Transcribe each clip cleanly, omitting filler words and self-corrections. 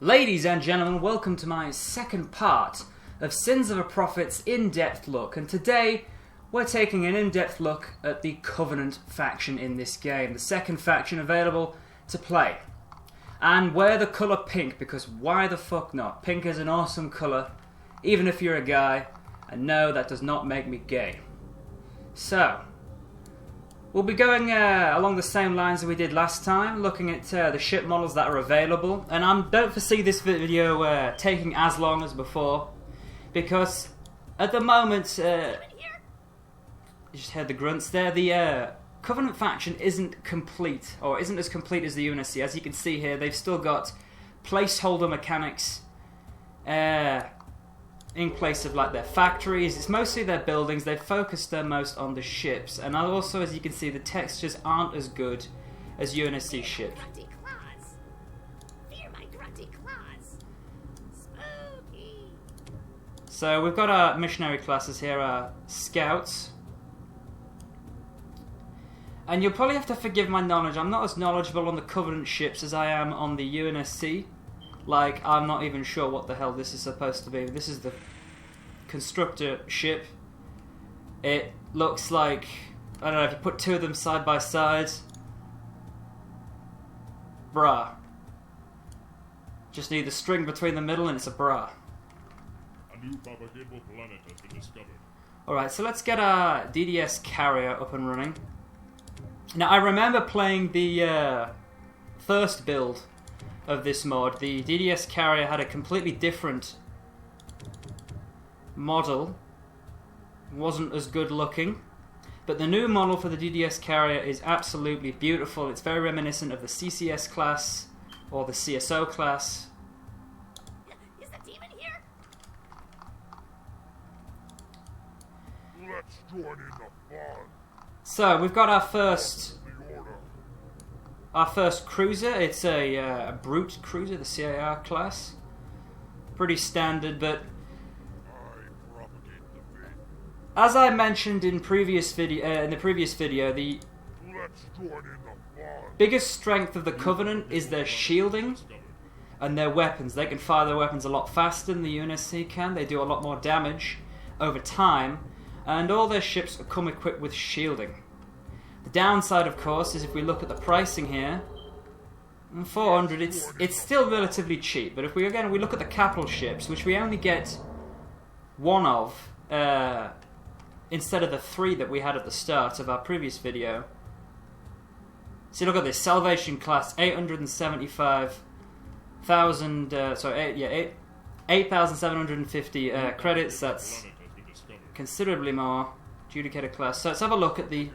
Ladies and gentlemen, welcome to my second part of Sins of a Prophet's in-depth look, and today we're taking an in-depth look at the Covenant faction in this game, the second faction available to play. And wear the colour pink, because why the fuck not? Pink is an awesome colour, even if you're a guy, and no, that does not make me gay. So, we'll be going along the same lines that we did last time, looking at the ship models that are available. And don't foresee this video taking as long as before, because at the moment, you just heard the grunts there, the Covenant faction isn't complete, or isn't as complete as the UNSC. As you can see here, they've still got placeholder mechanics in place of like their factories. It's mostly their buildings. They've focused their most on the ships, and also, as you can see, the textures aren't as good as UNSC ship. So we've got our missionary classes here, our scouts. And you'll probably have to forgive my knowledge. I'm not as knowledgeable on the Covenant ships as I am on the UNSC. Like, I'm not even sure what the hell this is supposed to be. This is the constructor ship. It looks like, I don't know, if you put two of them side by side. Bruh. Just need the string between the middle and it's a bra. A new propagable planet has been discovered. Alright, so let's get our DDS carrier up and running. Now, I remember playing the first build of this mod. The DDS carrier had a completely different model. Wasn't as good looking. But the new model for the DDS carrier is absolutely beautiful. It's very reminiscent of the CCS class or the CSO class. Is the demon here? Let's join in the fun. So we've got our first cruiser. It's a brute cruiser, the CAR class. Pretty standard, but as I mentioned in the previous video, the biggest strength of the Covenant is their shielding and their weapons. They can fire their weapons a lot faster than the UNSC can. They do a lot more damage over time. And all their ships come equipped with shielding. The downside, of course, is if we look at the pricing here, 400, it's still relatively cheap. But if we look at the capital ships, which we only get one of, instead of the 3 that we had at the start of our previous video. See, look at this, Salvation class, 875,000, 8,750 credits. That's considerably more. Adjudicator Class. So let's have a look at the...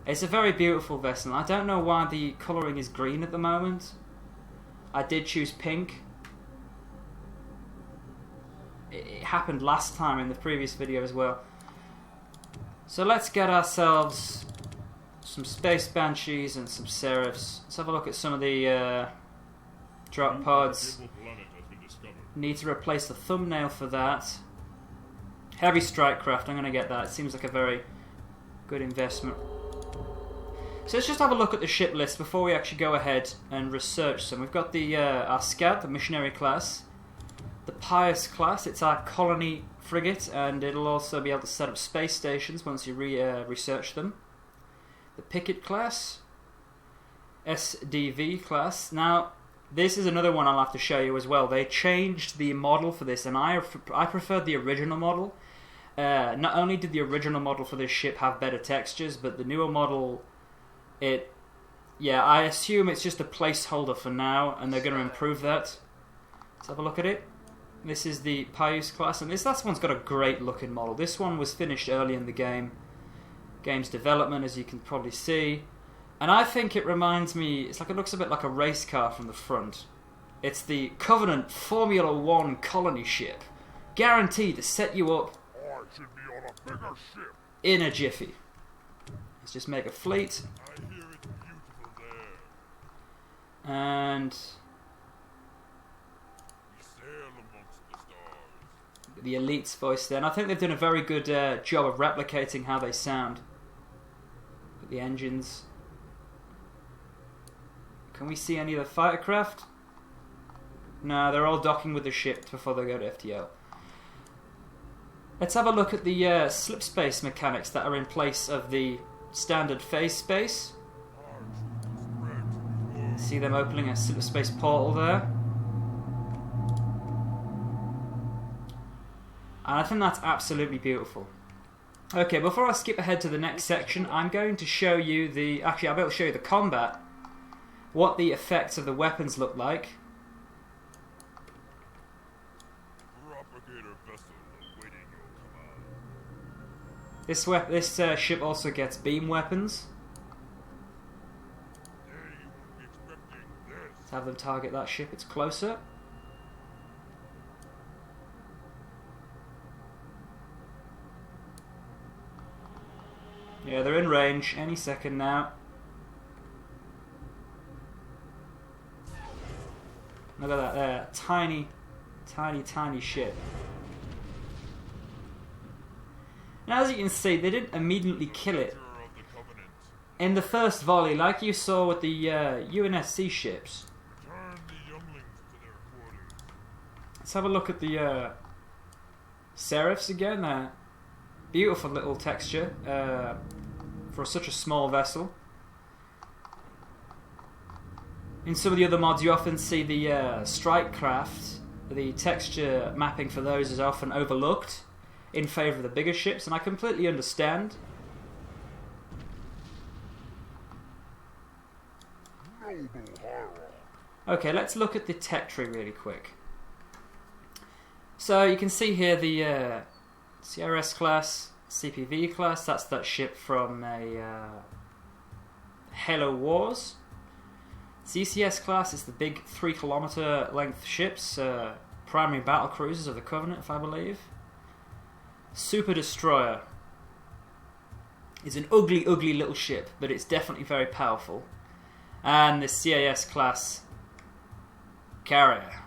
It's a very beautiful vessel. I don't know why the colouring is green at the moment. I did choose pink. It happened last time in the previous video as well. So let's get ourselves some Space Banshees and some Seraphs. Let's have a look at some of the drop pods. Need to replace the thumbnail for that. Heavy Strike Craft, I'm going to get that. It seems like a very good investment. So let's just have a look at the ship list before we actually go ahead and research some. We've got the our Scout, the Missionary Class. The Pious Class, it's our colony frigate, and it'll also be able to set up space stations once you research them. The Picket Class. SDV Class. Now, this is another one I'll have to show you as well. They changed the model for this, and I preferred the original model. Not only did the original model for this ship have better textures, but the newer model, I assume it's just a placeholder for now, and they're going to improve that. Let's have a look at it. This is the Pious class, and this last one's got a great looking model. This one was finished early in the game's development, as you can probably see. And I think it reminds me, it looks a bit like a race car from the front. It's the Covenant Formula 1 colony ship. Guaranteed to set you up in a jiffy. Let's just make a fleet. And the Elite's voice there. And I think they've done a very good job of replicating how they sound. The engines. Can we see any of the fighter craft? No, they're all docking with the ship before they go to FTL. Let's have a look at the slip space mechanics that are in place of the standard phase space. See them opening a slip space portal there. And I think that's absolutely beautiful. Okay, before I skip ahead to the next section, I'm going to show you the... Actually, I'll be able to show you the combat. What the effects of the weapons look like. This ship also gets beam weapons. Let's have them target that ship. It's closer. Yeah, they're in range any second now. Look at that there. Tiny, tiny, tiny ship. Now, as you can see, they didn't immediately kill it in the first volley, like you saw with the UNSC ships. Let's have a look at the Serifs again. Beautiful little texture for such a small vessel. In some of the other mods, you often see the strike craft. The texture mapping for those is often overlooked in favour of the bigger ships, and I completely understand. Okay, let's look at the tech tree really quick. So you can see here the CRS class, CPV class, that's that ship from a Halo Wars. CCS class is the big 3 kilometer length ships, primary battle cruisers of the Covenant, if I believe. Super Destroyer is an ugly, ugly little ship, but it's definitely very powerful. And the CAS class carrier.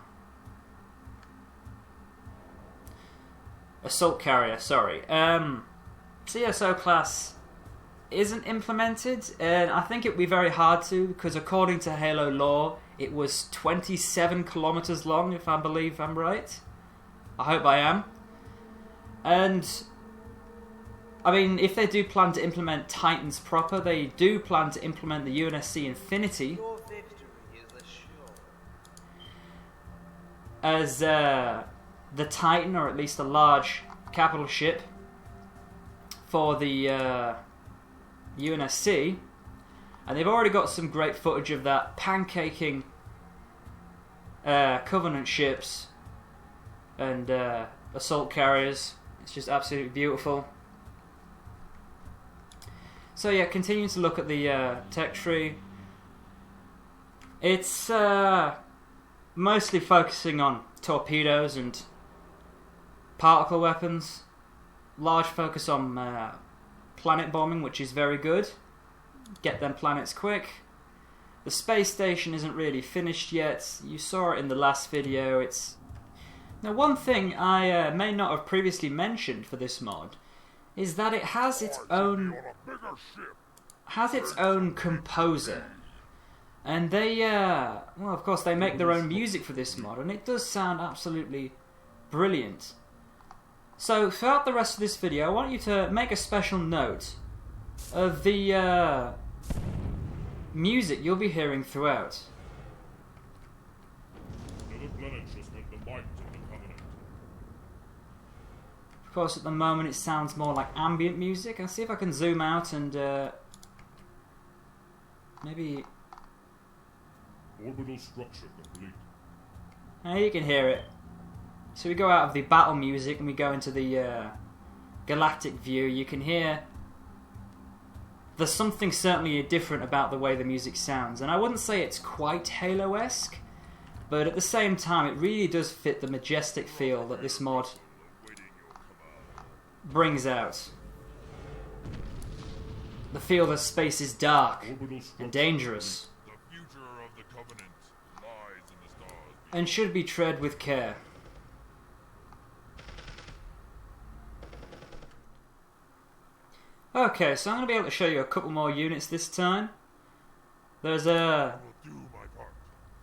Assault carrier, sorry. CSO class isn't implemented, and I think it would be very hard to, because according to Halo lore, it was 27 kilometers long, if I believe I'm right. I hope I am. And, I mean, if they do plan to implement Titans proper, they do plan to implement the UNSC Infinity as the Titan, or at least a large capital ship for the UNSC. And they've already got some great footage of that pancaking Covenant ships and assault carriers. It's just absolutely beautiful. So yeah, continuing to look at the tech tree. It's mostly focusing on torpedoes and particle weapons. Large focus on planet bombing, which is very good. Get them planets quick. The space station isn't really finished yet. You saw it in the last video. Now, one thing I may not have previously mentioned for this mod is that it has its own composer, and they well, of course, they make their own music for this mod, and it does sound absolutely brilliant. So throughout the rest of this video, I want you to make a special note of the music you'll be hearing throughout. Of course, at the moment it sounds more like ambient music. I'll see if I can zoom out and maybe... Orbital structure complete. Now you can hear it. So we go out of the battle music and we go into the galactic view. You can hear there's something certainly different about the way the music sounds. And I wouldn't say it's quite Halo-esque, but at the same time it really does fit the majestic feel that this mod brings out. The feel that space is dark and dangerous and should be tread with care. Okay, so I'm going to be able to show you a couple more units this time. There's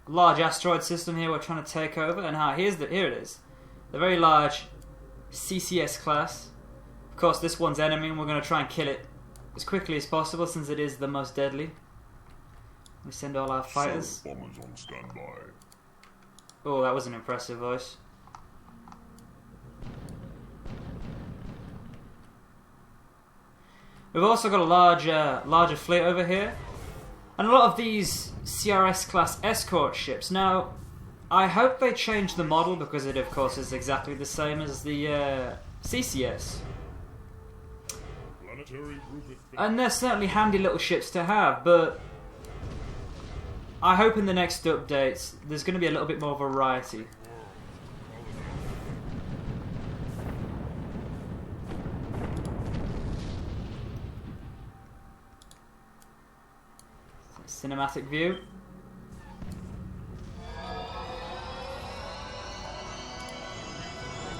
large asteroid system here we're trying to take over, and here it is. The very large CCS class. Of course, this one's enemy, and we're going to try and kill it as quickly as possible since it is the most deadly. We send all our fighters. Bombers on standby. Oh, that was an impressive voice. We've also got a larger fleet over here, and a lot of these CRS class escort ships. Now, I hope they change the model because it, of course, is exactly the same as the CCS. And they're certainly handy little ships to have, but I hope in the next updates there's going to be a little bit more variety. Cinematic view.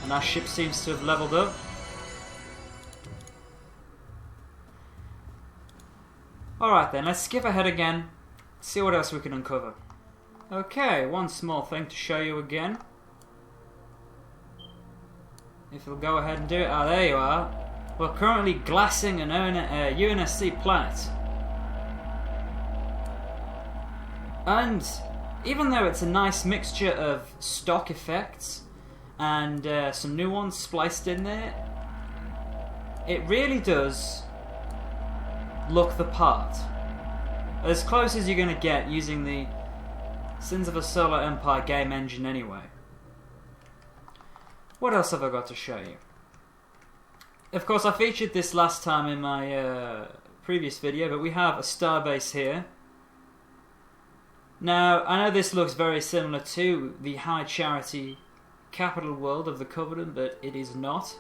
And our ship seems to have leveled up. Alright then, let's skip ahead again, see what else we can uncover. Okay, one small thing to show you again. If you'll go ahead and do it. Ah, there you are. We're currently glassing an UNSC planet. And even though it's a nice mixture of stock effects and some new ones spliced in there, it really does look the part. As close as you're going to get using the Sins of a Solar Empire game engine anyway. What else have I got to show you? Of course, I featured this last time in my previous video, but we have a Starbase here. Now, I know this looks very similar to the high charity capital world of the Covenant, but it is not.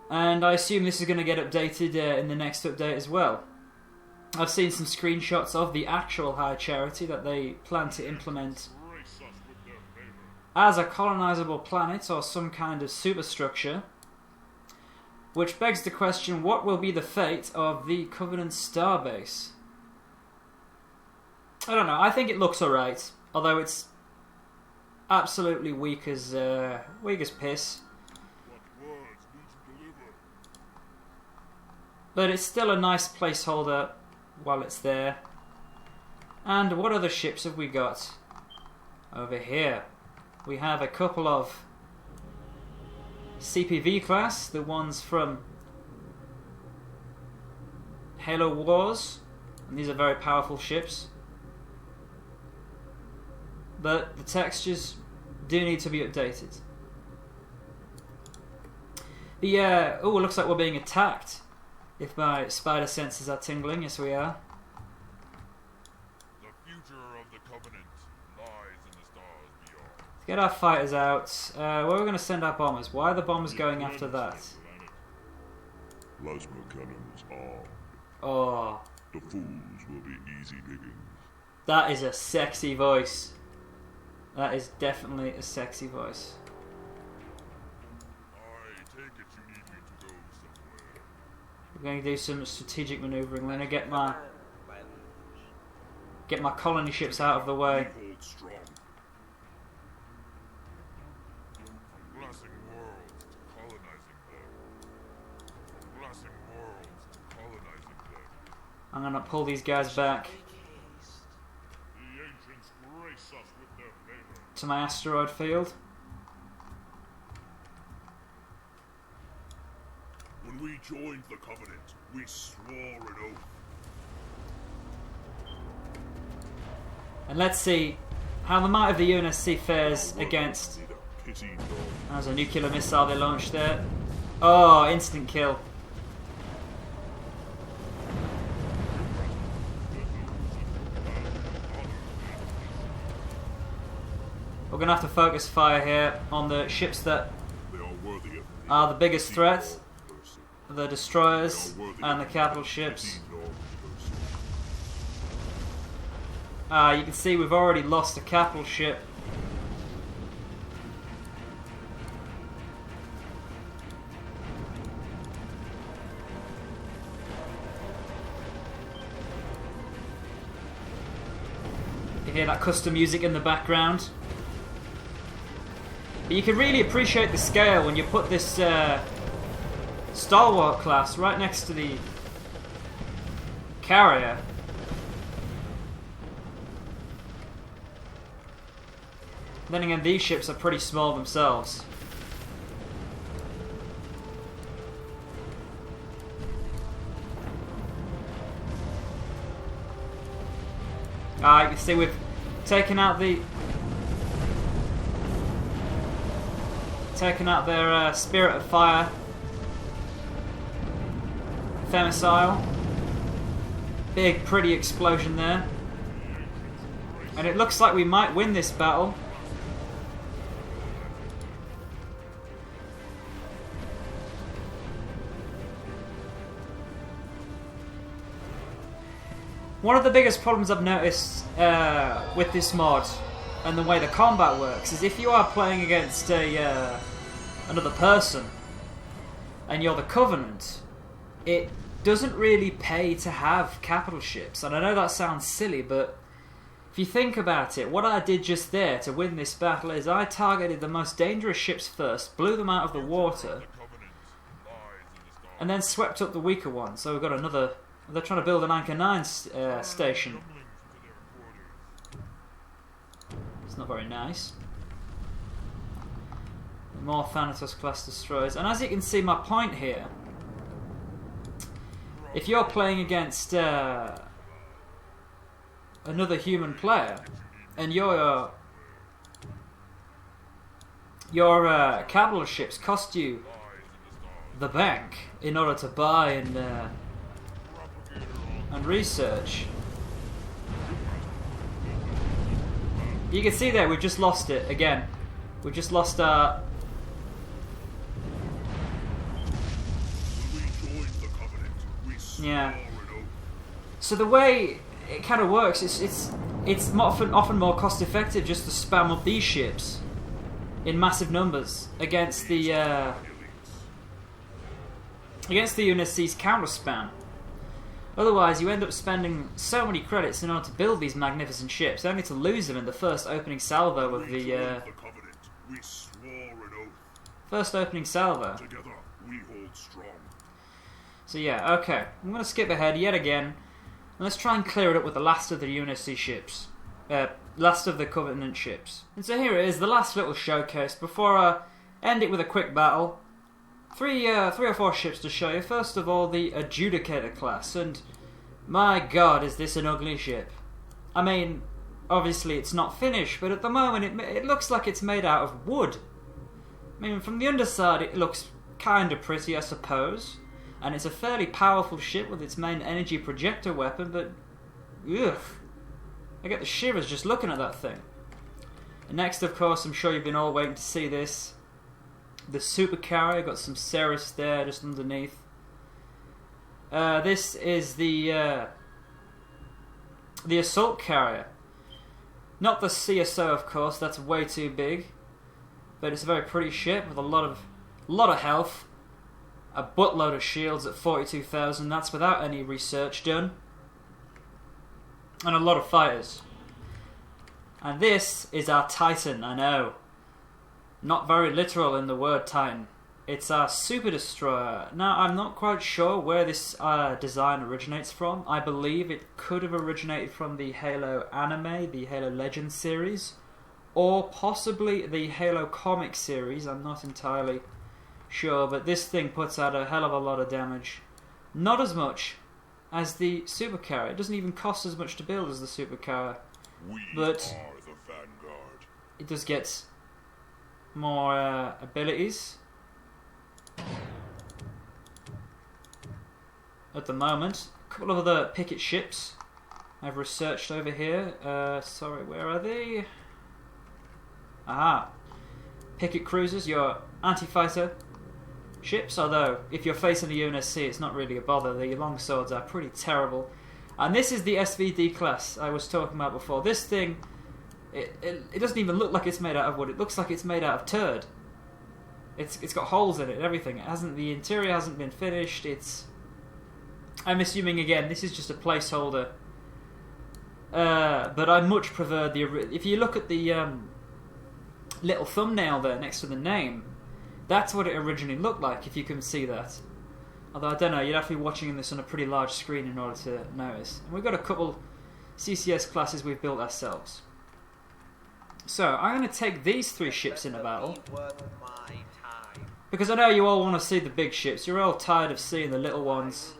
And I assume this is going to get updated in the next update as well. I've seen some screenshots of the actual high charity that they plan to implement as a colonizable planet or some kind of superstructure. Which begs the question, what will be the fate of the Covenant Starbase? I don't know, I think it looks alright, although it's absolutely weak as piss. But it's still a nice placeholder while it's there. And what other ships have we got over here? We have a couple of CPV class, the ones from Halo Wars, and these are very powerful ships. But the textures do need to be updated. Oh, it looks like we're being attacked. If my spider senses are tingling, yes we are. The future of the Covenant lies in the stars beyond. Let's get our fighters out. Where are we going to send our bombers? Why are the bombers going after that? Plasma cannons armed. Oh, The fools will be easy pickings. that is a sexy voice. That is definitely a sexy voice. I take it you need me to go somewhere. We're going to do some strategic manoeuvring. We're going to get my colony ships out of the way. We hold strong. From glassing worlds to colonizing them. From glassing worlds to colonizing them. I'm going to pull these guys back The ancients grace us with their favor. to my asteroid field. When we joined the Covenant, we swore an oath. And let's see how the might of the UNSC fares against... Need a pity dog. That was a nuclear missile they launched there. Oh, instant kill. We're going to have to focus fire here on the ships that They are worthy of are the biggest threat. person. The destroyers and the capital ships. You can see we've already lost a capital ship. Hear that custom music in the background. But you can really appreciate the scale when you put this Stalwart class right next to the carrier. Then again, these ships are pretty small themselves. You can see we've taken out their Spirit of Fire Femicile. Big pretty explosion there. And it looks like we might win this battle. One of the biggest problems I've noticed with this mod and the way the combat works is if you are playing against another person and you're the Covenant, it doesn't really pay to have capital ships. And I know that sounds silly, but if you think about it, what I did just there to win this battle is I targeted the most dangerous ships first, blew them out of the water, and then swept up the weaker ones. So we've got another... They're trying to build an Anchor 9 station. It's not very nice. More Thanatos class destroyers. And as you can see, my point here, if you're playing against another human player and your capital ships cost you the bank in order to buy and research, you can see there we've just lost it again. We've just lost our... Yeah. So the way it kind of works, it's often more cost effective just to spam up these ships in massive numbers against the UNSC's counter spam. Otherwise, you end up spending so many credits in order to build these magnificent ships, only to lose them in the first opening salvo of the first opening salvo. So yeah, okay. I'm going to skip ahead yet again, and let's try and clear it up with the last of the UNSC ships, last of the Covenant ships. And so here it is, the last little showcase before I end it with a quick battle. Three or four ships to show you. First of all, the Adjudicator Class, and my god, is this an ugly ship. I mean, obviously it's not finished, but at the moment it looks like it's made out of wood. I mean, from the underside it looks kind of pretty, I suppose, and it's a fairly powerful ship with its main energy projector weapon, but ugh, I get the shivers just looking at that thing. And next, of course, I'm sure you've been all waiting to see this. The super carrier, got some Ceres there just underneath. This is the assault carrier. Not the CSO, of course, that's way too big. But it's a very pretty ship with a lot of health. A buttload of shields at 42,000, that's without any research done. And a lot of fighters. And this is our Titan, I know. Not very literal in the word Titan. It's our Super Destroyer. Now, I'm not quite sure where this design originates from. I believe it could have originated from the Halo anime, the Halo Legends series, or possibly the Halo comic series. I'm not entirely sure, but this thing puts out a hell of a lot of damage. Not as much as the Super Carrier. It doesn't even cost as much to build as the Super Carrier. But it does get more abilities at the moment. A couple of other picket ships I've researched over here. Sorry, where are they? Aha. Picket cruisers, your anti-fighter ships, although if you're facing the UNSC it's not really a bother. The longswords are pretty terrible. And this is the SVD class I was talking about before. This thing, it doesn't even look like it's made out of wood. It looks like it's made out of turd. It's got holes in it and everything. The interior hasn't been finished. I'm assuming again this is just a placeholder but I much prefer the... If you look at the little thumbnail there next to the name, that's what it originally looked like, if you can see that. Although, I don't know, you'd have to be watching this on a pretty large screen in order to notice. And we've got a couple CCS classes we've built ourselves. So, I'm going to take these 3 ships into battle. Because I know you all want to see the big ships. You're all tired of seeing the little ones.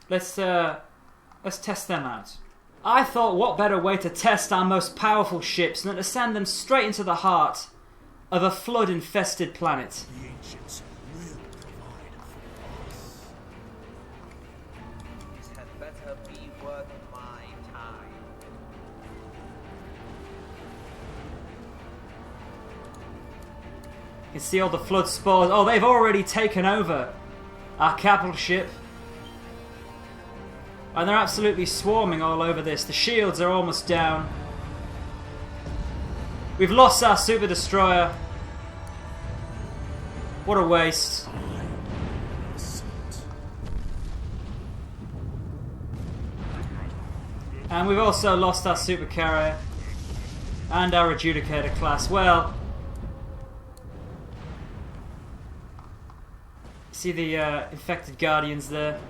Let's test them out. I thought what better way to test our most powerful ships than to send them straight into the heart of a flood-infested planet. The ancients will provide for us. This had better be worth my time. You can see all the flood spores. Oh, they've already taken over our capital ship. And they're absolutely swarming all over this. The shields are almost down. We've lost our super destroyer. What a waste. And we've also lost our super carrier and our Adjudicator Class. Well, see the infected guardians there.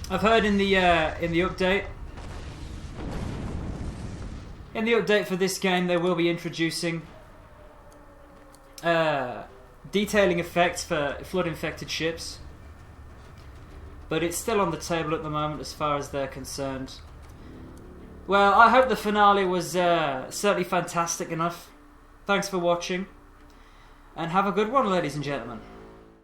I've heard in the update. In the update for this game, they will be introducing detailing effects for flood-infected ships, but it's still on the table at the moment as far as they're concerned. Well, I hope the finale was certainly fantastic enough. Thanks for watching, and have a good one, ladies and gentlemen.